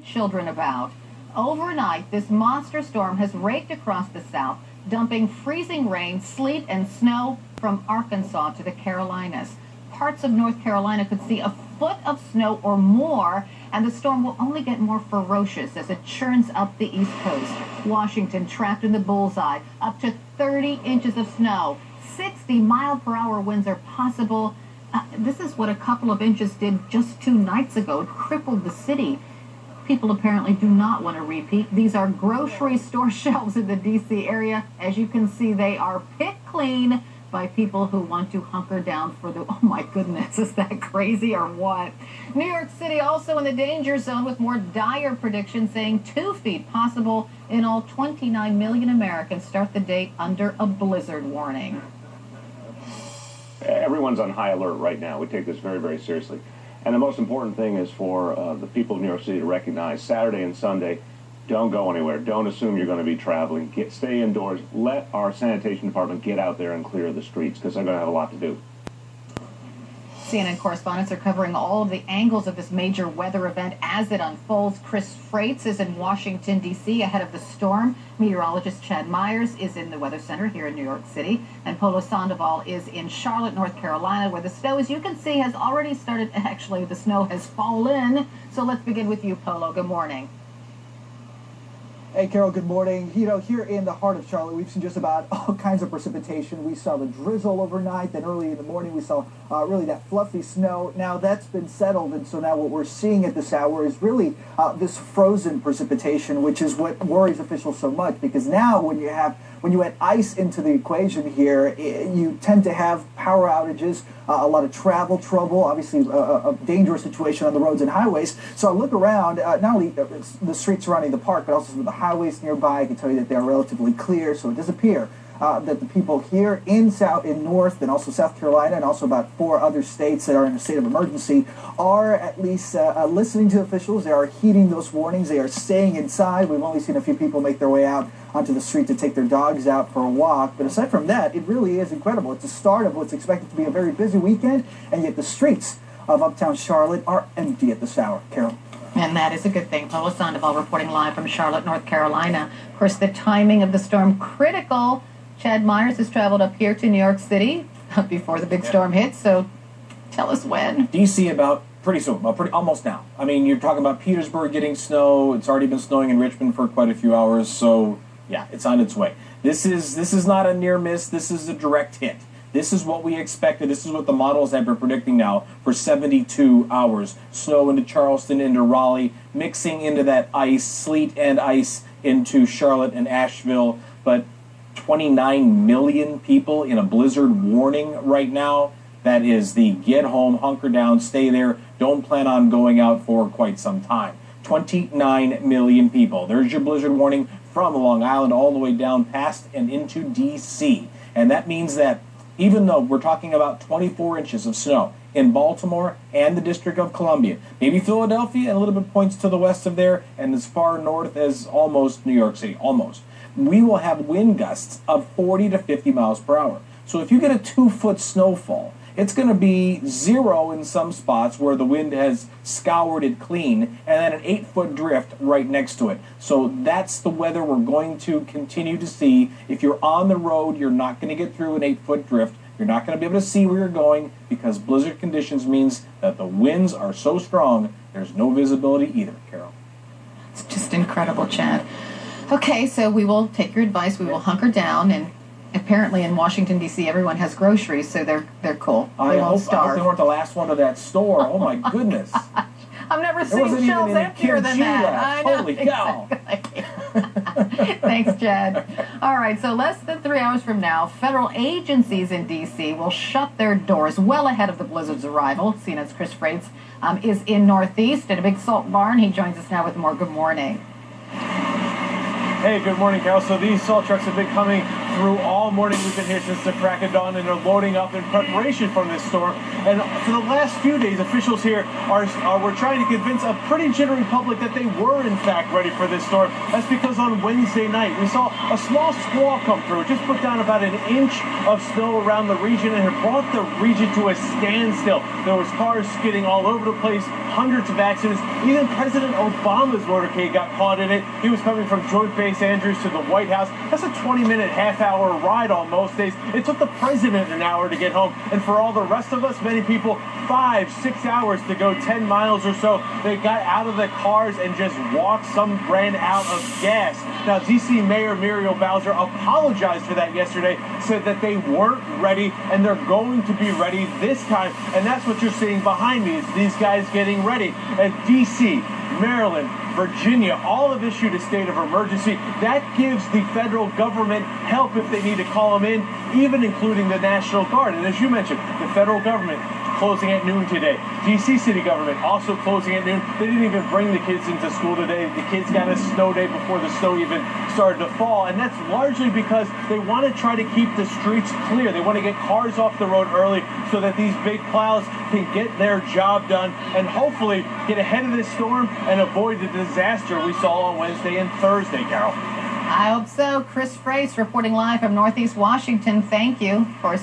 children about. Overnight, this monster storm has raked across the south, dumping freezing rain, sleet, and snow from Arkansas to the Carolinas. Parts of North Carolina could see a foot of snow or more, and the storm will only get more ferocious as it churns up the East Coast. Washington trapped in the bullseye, up to 30 inches of snow. 60-mile-per-hour winds are possible. This is what a couple of inches did just 2 nights ago. It crippled the city. People apparently do not want to repeat. These are grocery store shelves in the D.C. area. As you can see, they are picked clean by people who want to hunker down for the, oh my goodness, is that crazy or what? New York City also in the danger zone with more dire predictions saying 2 feet possible. In all, 29 million Americans start the day under a blizzard warning. Everyone's on high alert right now. We take this very, very seriously. And the most important thing is for the people of New York City to recognize Saturday and Sunday, don't go anywhere. Don't assume you're going to be traveling. Stay indoors. Let our sanitation department get out there and clear the streets because they're going to have a lot to do. CNN correspondents are covering all of the angles of this major weather event as it unfolds. Chris Freites is in Washington, D.C. ahead of the storm. Meteorologist Chad Myers is in the Weather Center here in New York City. And Polo Sandoval is in Charlotte, North Carolina, where the snow, as you can see, has already started. Actually, the snow has fallen. So let's begin with you, Polo. Good morning. Hey, Carol, good morning. You know, here in the heart of Charlotte, we've seen just about all kinds of precipitation. We saw the drizzle overnight, then early in the morning we saw really that fluffy snow. Now that's been settled, and so now what we're seeing at this hour is really this frozen precipitation, which is what worries officials so much, because now when you add ice into the equation here, you tend to have power outages, a lot of travel trouble, obviously a dangerous situation on the roads and highways. So I look around, not only the streets surrounding the park, but also some of the highways nearby. I can tell you that they are relatively clear, so it does appear that the people here in North and also South Carolina and also about 4 other states that are in a state of emergency are at least listening to officials. They are heeding those warnings. They are staying inside. We've only seen a few people make their way out onto the street to take their dogs out for a walk. But aside from that, it really is incredible. It's the start of what's expected to be a very busy weekend, and yet the streets of uptown Charlotte are empty at this hour. Carol. And that is a good thing. Polo Sandoval reporting live from Charlotte, North Carolina. Of course, the timing of the storm critical. Chad Myers has traveled up here to New York City before the big storm hits, so tell us when. D.C. about pretty soon, almost now. I mean, you're talking about Petersburg getting snow. It's already been snowing in Richmond for quite a few hours, so yeah, it's on its way. This is not a near miss. This is a direct hit. This is what we expected. This is what the models have been predicting now for 72 hours. Snow into Charleston, into Raleigh, mixing into that ice, sleet and ice into Charlotte and Asheville, but 29 million people in a blizzard warning right now. That is the get home, hunker down, stay there, don't plan on going out for quite some time. 29 million people. There's your blizzard warning from Long Island all the way down past and into D.C. And that means that even though we're talking about 24 inches of snow in Baltimore and the District of Columbia, maybe Philadelphia and a little bit points to the west of there, and as far north as almost New York City, almost, we will have wind gusts of 40 to 50 miles per hour. So if you get a 2-foot snowfall, it's going to be 0 in some spots where the wind has scoured it clean, and then an 8-foot drift right next to it. So that's the weather we're going to continue to see. If you're on the road, you're not going to get through an 8-foot drift. You're not going to be able to see where you're going because blizzard conditions means that the winds are so strong, there's no visibility either, Carol. It's just incredible, Chad. Okay, so we will take your advice. We will hunker down, and apparently in Washington, D.C., everyone has groceries, so they're cool. They won't starve. I hope they weren't the last one to that store. Oh, my goodness. I've never seen shelves emptier than that. I know. Holy cow. Exactly. Thanks, Chad. All right, so less than 3 hours from now, federal agencies in D.C. will shut their doors well ahead of the blizzard's arrival. CNN's Chris Freites is in Northeast at a big salt barn. He joins us now with more. Good morning. Hey, good morning, Carol. So these salt trucks have been coming through all morning. We've been here since the crack of dawn and are loading up in preparation for this storm. And for the last few days, officials here were trying to convince a pretty jittery public that they were in fact ready for this storm. That's because on Wednesday night we saw a small squall come through. It just put down about an inch of snow around the region and it brought the region to a standstill. There was cars skidding all over the place, hundreds of accidents. Even President Obama's motorcade got caught in it. He was coming from Joint Base Andrews to the White House. That's a 20-minute, half-hour ride on most days. It took the president an hour to get home. And for all the rest of us, many people, 5-6 hours to go 10 miles or so. They got out of the cars and just walked. Some ran out of gas. Now, D.C. Mayor Muriel Bowser apologized for that yesterday, said that they weren't ready and they're going to be ready this time. And that's what you're seeing behind me is these guys getting ready. And D.C., Maryland, Virginia, all have issued a state of emergency. That gives the federal government help if they need to call them in, even including the National Guard. And as you mentioned, the federal government closing at noon today. D.C. city government also closing at noon. They didn't even bring the kids into school today. The kids got a snow day before the snow even started to fall. And that's largely because they want to try to keep the streets clear. They want to get cars off the road early so that these big plows can get their job done and hopefully get ahead of this storm and avoid the disaster we saw on Wednesday and Thursday, Carol. I hope so. Chris Frace reporting live from Northeast Washington. Thank you for